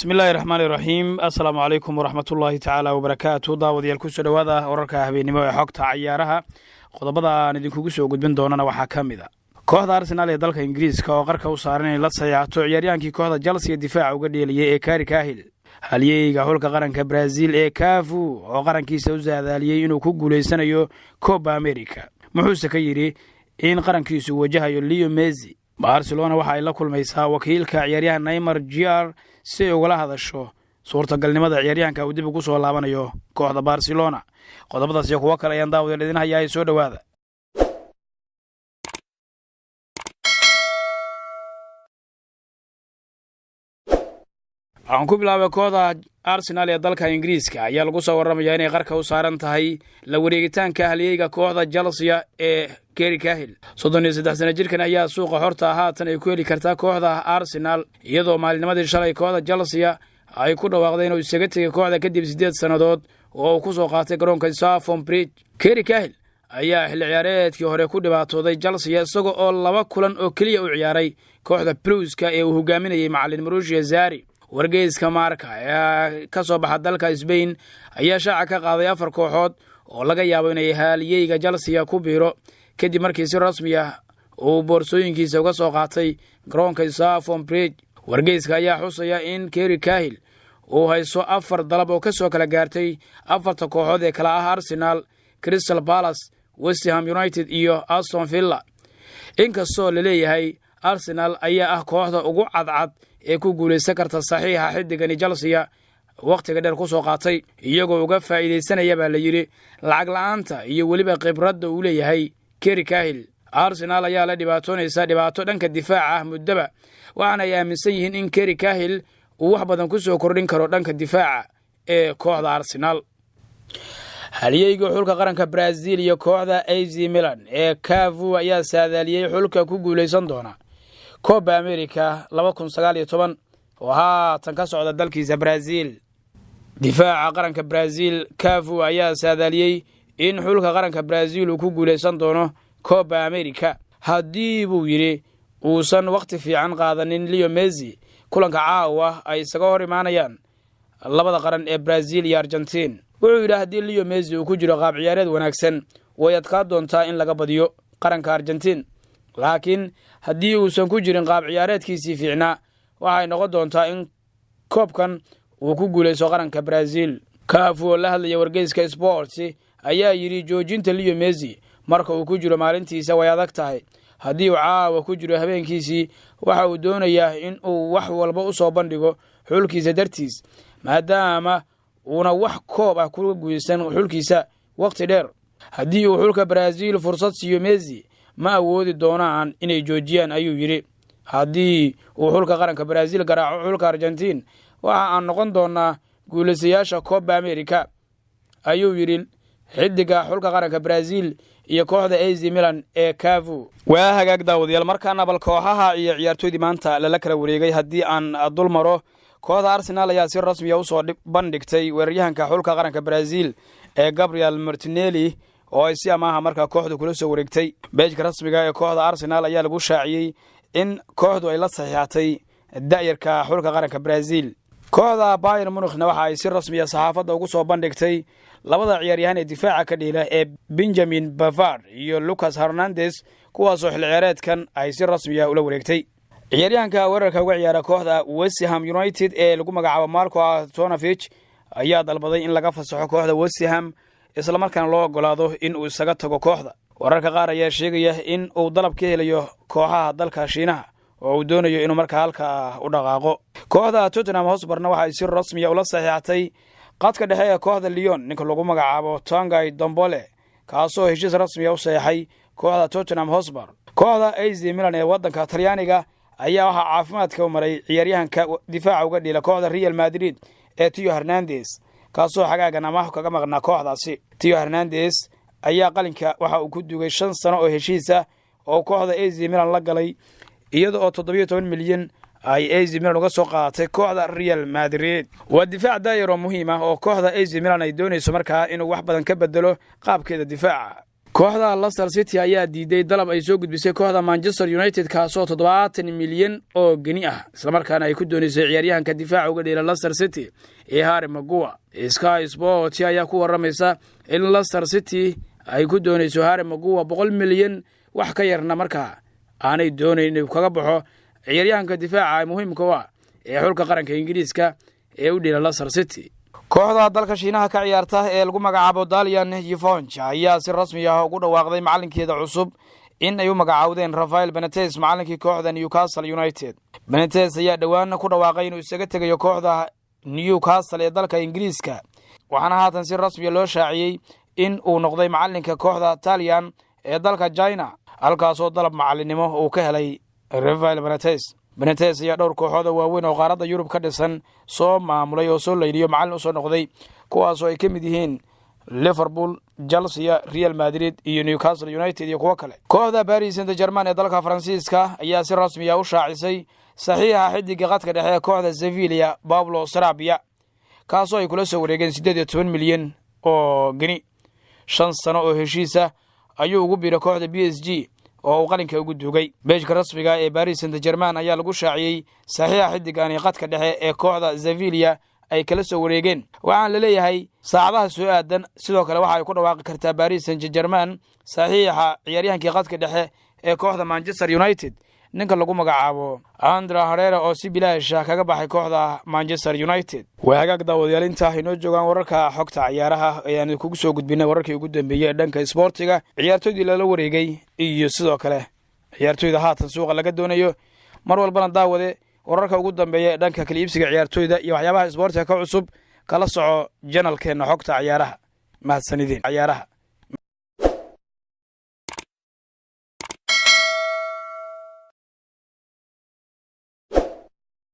بسم الله الرحمن الرحيم السلام عليكم ورحمة الله تعالى وبركاته داوديال كسو دوادا wararka habeenimo ee xogta ciyaaraha qodobada aan idinku soo gudbin doonana waxa kamid ah kooxda Arsenal ee dalka Ingiriiska oo qarka u saaran in la sayaxto ciyaaryahankii kooxda Chelsea difaac uga dheeliyay ee Gary Cahill halyeeyga xulka qaranka Brazil ee CAF oo qarankiisa u saadaaliyay inuu ku guuleysanayo Copa America muxuu ka yiri in qarankiisu wajahayo Leo Messi Barcelona waxa ay la kulmaysaa wakiilka ciyaaryahan Neymar Jr si uu la hadasho suurtagalnimada ciyaaryahanka uu dib ugu soo laabanayo kooxda Barcelona qodobadaas iyo kuwa kale ayaan daawada idin hayaa soo dhawaada aan ku bilaabay kooxda Arsenal ee dalka Ingiriiska ayaa lagu soo waramayaa inay qarka u saaran tahay la wareegitaanka halyeeyga kooxda Chelsea ee Gary Cahill 33 sano jirkan ayaa suuqa xorta haatan ay ku heli kartaa kooxda Arsenal iyadoo maalinimadii shalay kooxda Chelsea ay ku dhawaaqday inuu isaga tagay kooxda kadib 8 sanadood oo uu ku soo qaatay garoonka Stamford Bridge Gary Cahill ayaa xilli ciyaareedkii hore ku dhibaatooday Chelsea isagoo oo 2 kulan oo kaliya u ciyaaray kooxda Blueska ee uu hogaaminayay macallin Mauricio Sarri wargeyska Marca ee ka soo baxay dalka Spain ayaa shaaca ka qaaday 4 kooxood oo laga yaabo inay halyeeyga Chelsea ku biiro kadib markii si rasmi ah uu boorsooyinkiisa uga soo qaatay garoonka Stamford Bridge wargeyska ayaa xusaya in Gary Cahill uu hayso 4 dalab oo ka soo kala gaartay 4 kooxood ee kala ah Arsenal, Crystal Palace, West Ham United iyo Aston Villa inkastoo la leeyahay Arsenal ayaa ah kooxda ugu cadcad ee ku guuleysan karta saxiixa xidigani Chelsea waqtiga dheer ku soo qaatay iyagoo uga faa'iideysanaya baa la yiri lacag la'aanta iyo waliba khibradda uu leeyahay Gary Cahill Arsenal ayaa la dhibaato dhanka difaaca muddaba waxaana ay aaminsan yihiin in Gary Cahill uu wax badan ku soo kordhin karo dhanka difaaca ee kooxda Arsenal halyeeyga xulka qaranka Brazil iyo kooxda AC Milan ee CAF ayaa saadaaliyay xulka ku guuleysan doona Copa America 2019 oo haatan ka socda dalkiisa Brazil difaaca qaranka Brazil CAF ayaa saadaaliyay in xulka qaranka Brazil uu ku guuleysan doono Copa America haddii uu yiri uusan waqti fiican qaadanin Leo Messi kulanka caawa ay isaga hor imaanayaan labada qaran ee Brazil iyo Argentina wuxuu yiraahday Leo Messi uu ku jiro qaab ciyaareed wanaagsan way adkaa doontaa in laga badiyo qaranka Argentina laakiin haddii uusan ku jirin qaab ciyaareedkiisii fiicnaa waxay noqon doontaa in koobkan uu ku guuleyso qaranka Brazil CAF oo la hadlaya wargeyska Sports ayaa yiri joojinta Leo Messi marka uu ku jiro maalintiisa way adag tahay haddii uu caawa ku jiro habeenkiisii waxa uu doonayaa in uu wax walba u soo bandhigo xulkiisa dartiis maadaama uuna wax koob ah ku guuleysan xulkiisa waqti dheer haddii uu xulka Brazil fursad siiyo Messi ma awoodi doonaan inay joojiyaan ayuu yiri haddii uu xulka qaranka Brazil garaaco xulka Argentina waxa aan noqon doonaa guuleystayaasha Copa America ayuu yiri xidiga xulka qaranka Brazil iyo kooxda AC Milan ee CAF waa hagaag daawadayaal markaana bal kooxaha iyo ciyaartoydii maanta la kala wareegay haddii aan dul maro kooxda Arsenal ayaa si rasmi ah u soo bandhigtay weeraryahanka xulka qaranka Brazil ee Gabriel Martinelli oo ay si amaah markaa kooxdu kula soo wareegtay beejka rasmiga ee kooxda Arsenal ayaa lagu shaaciyay in kooxdu ay la saxiixatay da'yarka xulka qaranka Brazil kooxda Bayern Munich waxa ay si rasmi ah saxaafadda ugu soo bandhigtay labada ciyaaryahan ee difaaca ka dhigay ee Benjamin Pavard iyo Lucas Hernandez kuwaas oo xil ciyaareedkan ay si rasmi ah ula wareegtay ciyaaryahanka weerarka uga ciyaara kooxda West Ham United ee lagu magacaabo Marco Arnautovic ayaa dalbaday in laga fasaxo kooxda West Ham isla markaana loo ogolaado in uu isaga tago kooxda wararka qaar ayaa sheegaya in uu dalab ka helayo kooxaha dalka Shiinaha oo uu doonayo inuu markaa halka u dhaqaaqo kooxda Tottenham Hotspur waxa ay si rasmi ah ula saxiixatay qadka dhexe ee kooxda Lyon ninka lagu magacaabo Tanguy Ndombele kaasoo heshiis rasmi ah u saxiixay kooxda Tottenham Hotspur kooxda AC Milan ee wadanka Talyaaniga ayaa waxa caafimaadka u maray ciyaaryahanka difaaca uga dhila kooxda Real Madrid ee Theo Hernandez kaasoo xagaagan amaah kaga maqnaa kooxdaasi Theo Hernandez ayaa qalinka waxa uu ku dugay 5 sano oo heshiis ah oo kooxda AC Milan la galay iyadoo 17 milyan ay AC Milan uga soo qaadatay kooxda Real Madrid waa difaac daayiro muhiim ah oo kooxda AC Milan ay doonayso markaa inuu wax badan ka bedelo qaabkeeda difaaca kooxda Leicester City ayaa diiday dalab ay soo gudbisay kooxda Manchester United kaasoo 70 milyan oo geni ah isla markaana ay ku doonaysay ciyaaryahanka difaaca uga dheela Leicester City ee Harry Maguire. Sky Sports ayaa ku waramaysa in Leicester City ay ku doonayso Harry Maguire 100 milyan wax ka yarna markaa aanay doonayn inuu kaga baxo ciyaaryahanka difaaca muhiimka ah ee xulka qaranka Ingiriiska ee u dheela Leicester City. kooxda dalka Shiinaha ka ciyaarta ee lagu magacaabo Dalian Yifong ayaa si rasmi ah ugu dhawaaqday macalinkeeda cusub in ay u magacaawdeen Rafael Benitez macalinkii kooxda Newcastle United. Benitez ayaa dhawaan ku dhawaaqay inuu isaga tagayo kooxda Newcastle ee dalka Ingiriiska waxaana haatan si rasmi ah loo shaaciyay in uu noqday macalinka kooxda Italian ee dalka China halkaasoo dalab macalinimo uu ka helay Rafael Benitez. Benitez ayaa dhowr kooxood oo waaweyn oo qaaradda Yurub ka dhisan soo maamulay oo soo leeyay macallin u soo noqday kuwaas oo ay ka mid yihiin Liverpool, Chelsea, Real Madrid iyo Newcastle United iyo kuwa kale. kooxda Paris Saint-Germain ee dalka Faransiiska ayaa si rasmi ah u shaacisay saxiixa xidiga qadka dhexe ee kooxda Sevilla Pablo Sarabia kaasoo ay kula soo wareegeen 18 milyan oo geni 5 sano oo heshiisa ayuu ugu biiray kooxda PSG oo qalinka ugu dugay. beejka rasmiga ee Paris Saint-Germain ayaa lagu shaaciyay saxiixa xidigan qadka dhexe ee kooxda Sevilla ay kala soo wareegeen waxaan la leeyahay saacadaha soo aadan sidoo kale waxa ay ku dhawaaqi kartaa Paris Saint-Germain saxiixa ciyaaryahankii qadka dhexe ee kooxda Manchester United ninka lagu magacaabo Andre Herrera oo si bilaash ah kaga baxay kooxda Manchester United. waa hagaag daawadyalinta inoo joogan wararka xogta ciyaaraha ee aan kugu soo gudbinay wararkii ugu dambeeyay dhanka sportiga ciyaartoydii la wareegay iyo sidoo kale ciyaartoyda haatan suuqa laga doonayo mar walbana daawade wararka ugu dambeeyay dhanka kala iibsiga ciyaartoyda iyo waxyaabaha sportiga ka cusub kala soco channelkeena xogta ciyaaraha mahadsanidin ciyaaraha.